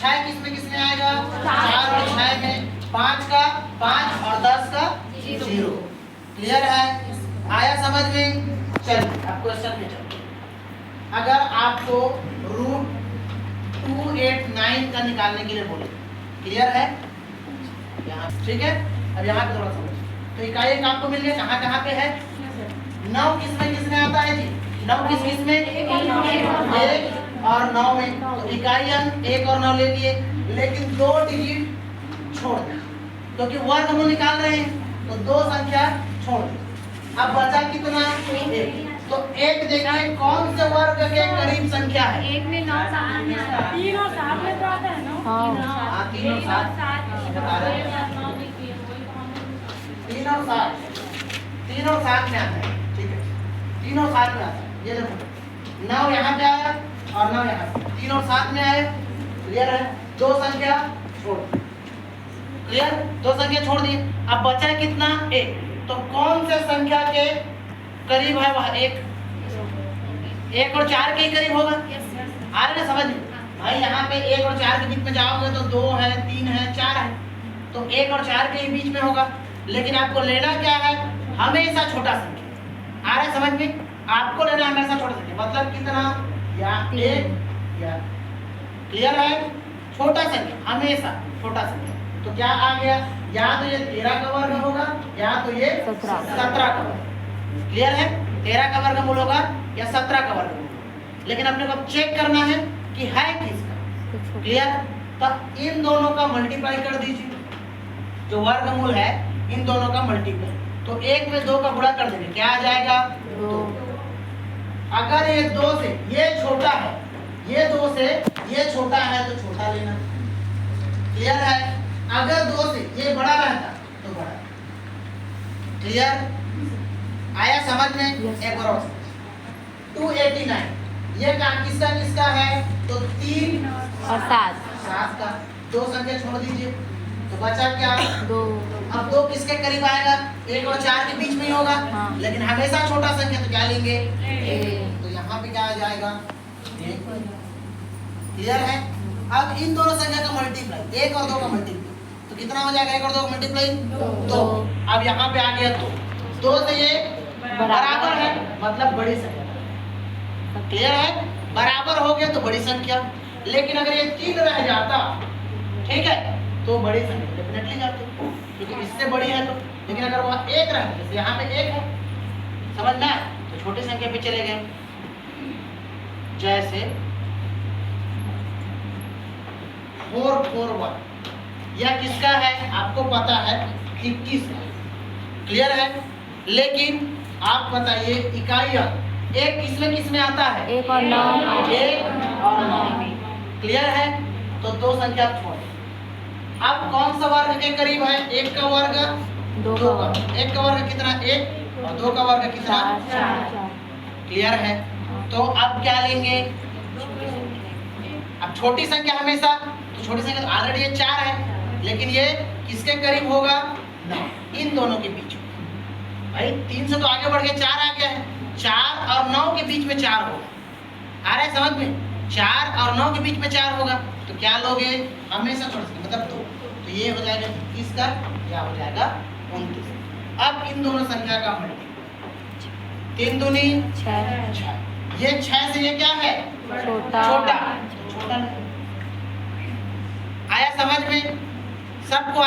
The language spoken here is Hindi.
6 किसमें आएगा? 4 और 6 में 5 का 5 और 10 का 0। क्लियर है? आया समझ में? चलिए अब क्वेश्चन में चलते हैं। अगर आपको √289 का निकालने के लिए बोले, क्लियर है? यहाँ ठीक है। अब यहाँ पे थोड़ा समझ, तो इकाई एक आपको मिल गया, कहाँ पे है? 9 किसमें आता है जी? 9 किस में? 1 और 9 में। तो इकाई अंक 1 और 9 ले लिए, लेकिन 2 डिजिट छोड़ दिया क्योंकि वर्गमूल निकाल रहे हैं, तो 2 संख्या छोड़ दी। अब बचा कितना? 1। तो 1 देखिए कौन से वर्ग के करीब संख्या है? 1 में 9 साथ में आता है, 3 और 7 में तो आता है ना। हाँ 3 और 7 बता रहे हैं। 3 और 7 में आता है, ठीक है। 3 और 7 में आता है, ये देखो 9 यहाँ पे आया और 9 यहाँ पे, 3 और 7 में आए। क्लियर है? 2 संख्या छोड़, क्लियर? 2 संख्या छोड़ दी। अब बचा है कितना? 1। तो कौन से संख्या के करीब है वह? 1 और 4 के ही करीब होगा। आ रहे ना समझ में भाई? यहाँ पे 1 और 4 के बीच में जाओगे तो 2 है, 3 है, 4 है, तो 1 और 4 के ही बीच में होगा। लेकिन आपको लेना क्या है? हमेशा छोटा संख्या। आ रहा है समझ में? आपको लेना हमेशा छोटा संख्या, मतलब कितना? या 1 या, क्लियर है? छोटा संख्या, हमेशा छोटा संख्या। तो क्या आ गया? या तो ये 13 का वर्ग होगा या तो ये 17 का वर्ग। क्लियर है? 13 का वर्गमूल होगा या 17 का वर्गमूल। लेकिन अपने को चेक करना है कि है किसका। क्लियर? तब इन दोनों का मल्टीप्लाई कर दीजिए, जो वर्गमूल है इन दोनों का मल्टीप्लाई। तो 1 में 2 का गुणा कर देंगे, क्या आ जाएगा? 2। अगर ये 2 से ये छोटा है, ये 2 से ये छोटा है तो छोटा लेना। क्लियर है? अगर 2 से ये बड़ा रहता तो बड़ा। क्लियर? आया समझ में? एक और 289 ये किसका है? तो 3 और 7 का 2 संख्या छोड़ दीजिए, तो बचा क्या? 2। अब 2 किसके करीब आएगा? 1 और 4 के बीच में ही होगा। हाँ। लेकिन हमेशा छोटा संख्या, तो क्या लेंगे? 1। तो यहाँ पे क्या आ जाएगा? 1। क्लियर है? अब इन दोनों संख्या का मल्टीप्लाई, 1 और 2 का मल्टीप्लाई, तो कितना हो जाएगा? 1 और 2 का मल्टीप्लाई 2। अब यहाँ पे आ गया 2 से ये बराबर है, मतलब बड़ी संख्या। क्लियर है? बराबर हो गया तो बड़ी संख्या। लेकिन अगर ये 3 रह जाता, ठीक है, तो बड़ी संख्या डेफिनेटली जाती, क्योंकि इससे बड़ी है तो। लेकिन अगर वह 1 रहता, जैसे यहाँ पे 1 है, समझना है, तो छोटी संख्या पे चले गए। जैसे 441 यह किसका है? आपको पता है 21 का। क्लियर है? लेकिन आप बताइए इकाई अंक 1 किसमें आता है? 1 और 9। 1 और 9। क्लियर है? तो 2 संख्या छोड़। अब कौन सा वर्ग के करीब है? 1 का वर्ग 2 का। 1 का वर्ग कितना? 1 और 2 का वर्ग कितना? 4। क्लियर है? तो अब क्या लेंगे? अब छोटी संख्या हमेशा, तो छोटी संख्या ऑलरेडी ये 4 है, लेकिन ये किसके करीब होगा? 9। इन दोनों के बीच भाई 3 से तो आगे बढ़ के 4 आ गया है, 4 और 9 के बीच में 4 होगा। आ रहा है समझ में? 4 और 9 के बीच में 4 होगा, तो क्या लोगे? हमेशा छोड़ सकते, मतलब 2। तो ये हो जाएगा 21 का, क्या हो जाएगा? 29। अब इन दोनों संख्या का मल्टीप्लाई, 3 दूनी 6। ये 6 से ये क्या है? छोटा। आया समझ में? सबको